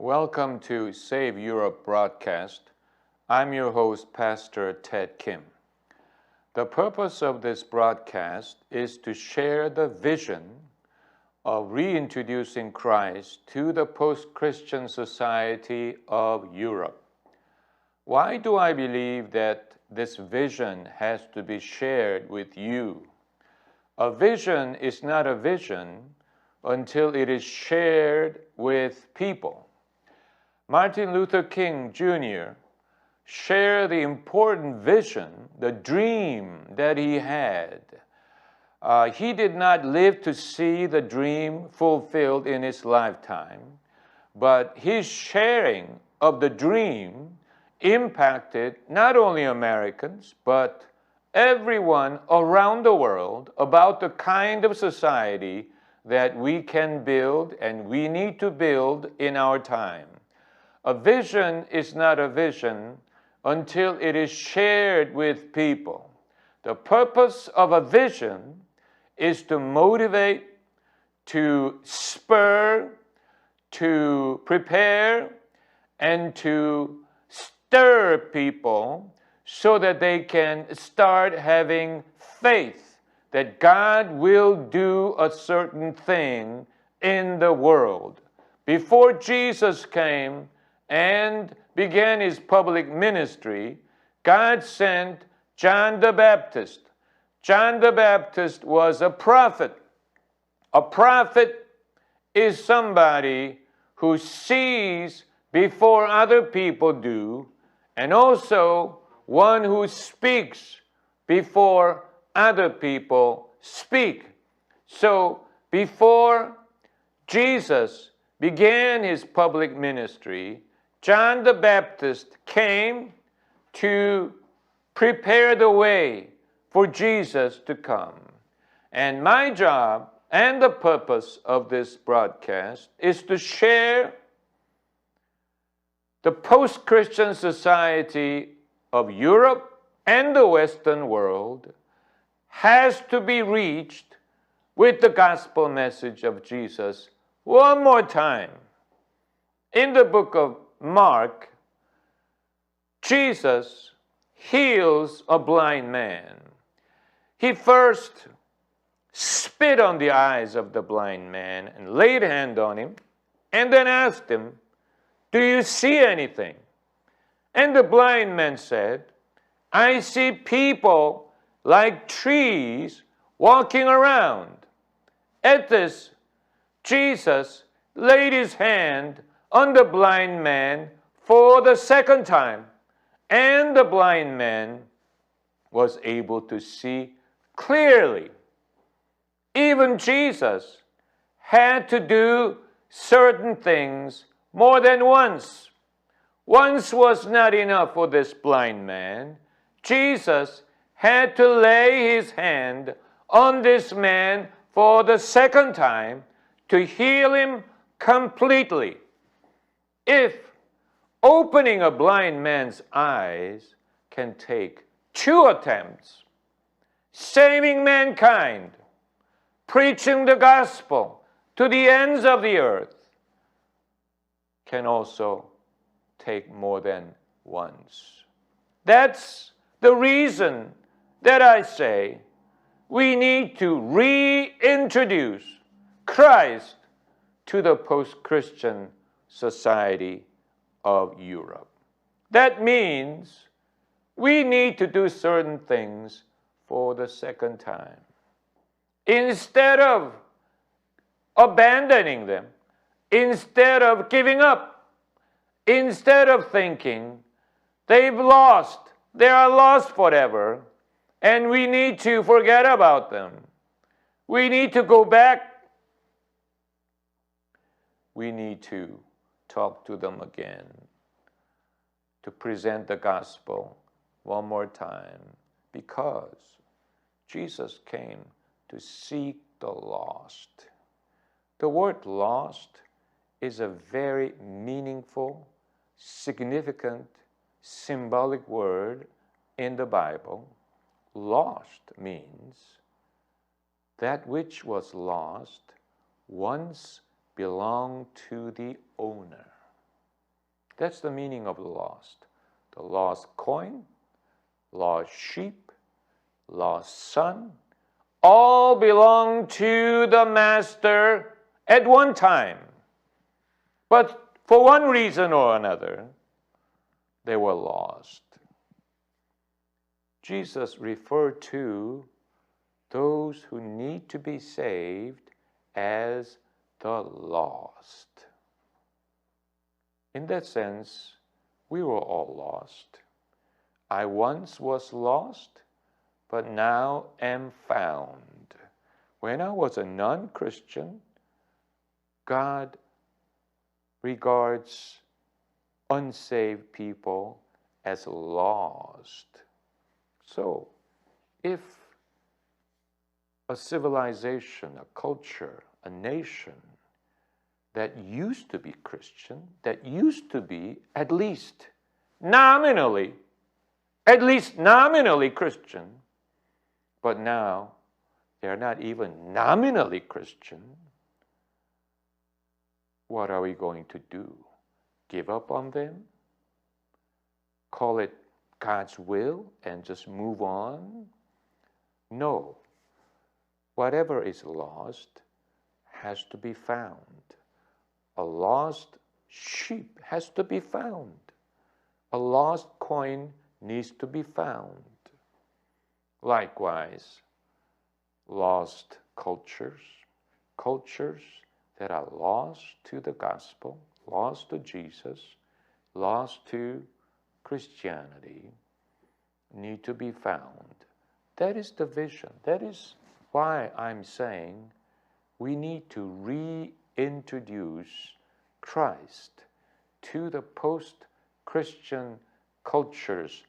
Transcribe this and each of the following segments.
Welcome to Save Europe broadcast. I'm your host, Pastor Ted Kim. The purpose of this broadcast is to share the vision of reintroducing Christ to the post-Christian society of Europe. Why do I believe that this vision has to be shared with you? A vision is not a vision until it is shared with people. Martin Luther King Jr. shared the important vision, the dream that he had. He did not live to see the dream fulfilled in his lifetime, but his sharing of the dream impacted not only Americans, but everyone around the world about the kind of society that we can build and we need to build in our time. A vision is not a vision until it is shared with people. The purpose of a vision is to motivate, to spur, to prepare, and to stir people so that they can start having faith that God will do a certain thing in the world. Before Jesus came and began his public ministry, God sent John the Baptist. John the Baptist was a prophet. A prophet is somebody who sees before other people do, and also one who speaks before other people speak. So before Jesus began his public ministry, John the Baptist came to prepare the way for Jesus to come. And my job and the purpose of this broadcast is to share the post-Christian society of Europe and the Western world has to be reached with the gospel message of Jesus one more time. In the book of Mark, Jesus heals a blind man. He first spit on the eyes of the blind man and laid hand on him and then asked him, "Do you see anything?" And the blind man said, "I see people like trees walking around." At this, Jesus laid his hand on the blind man for the second time, and the blind man was able to see clearly. Even Jesus had to do certain things more than once. Once was not enough for this blind man. Jesus had to lay his hand on this man for the second time to heal him completely. If opening a blind man's eyes can take 2 attempts, saving mankind, preaching the gospel to the ends of the earth, can also take more than once. That's the reason that I say we need to reintroduce Christ to the post-Christian society of Europe. That means we need to do certain things for the second time. Instead of abandoning them, instead of giving up, instead of thinking they've lost, they are lost forever, and we need to forget about them. We need to go back. We need to talk to them again, to present the gospel one more time, because Jesus came to seek the lost. The word lost is a very meaningful, significant, symbolic word in the Bible. Lost means that which was lost once belonged to the owner. That's the meaning of the lost. The lost coin, lost sheep, lost son, all belong to the master at one time. But for one reason or another, they were lost. Jesus referred to those who need to be saved as the lost. In that sense, we were all lost. I once was lost, but now am found. When I was a non-Christian, God regards unsaved people as lost. So, if a civilization, a culture, a nation that used to be Christian, that used to be at least nominally Christian, but now they're not even nominally Christian, what are we going to do? Give up on them? Call it God's will and just move on? No. Whatever is lost has to be found. A lost sheep has to be found. A lost coin needs to be found. Likewise, lost cultures that are lost to the gospel, lost to Jesus, lost to Christianity, need to be found. That is the vision. That is why I'm saying we need to reintroduce Christ to the post-Christian cultures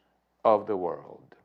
of the world.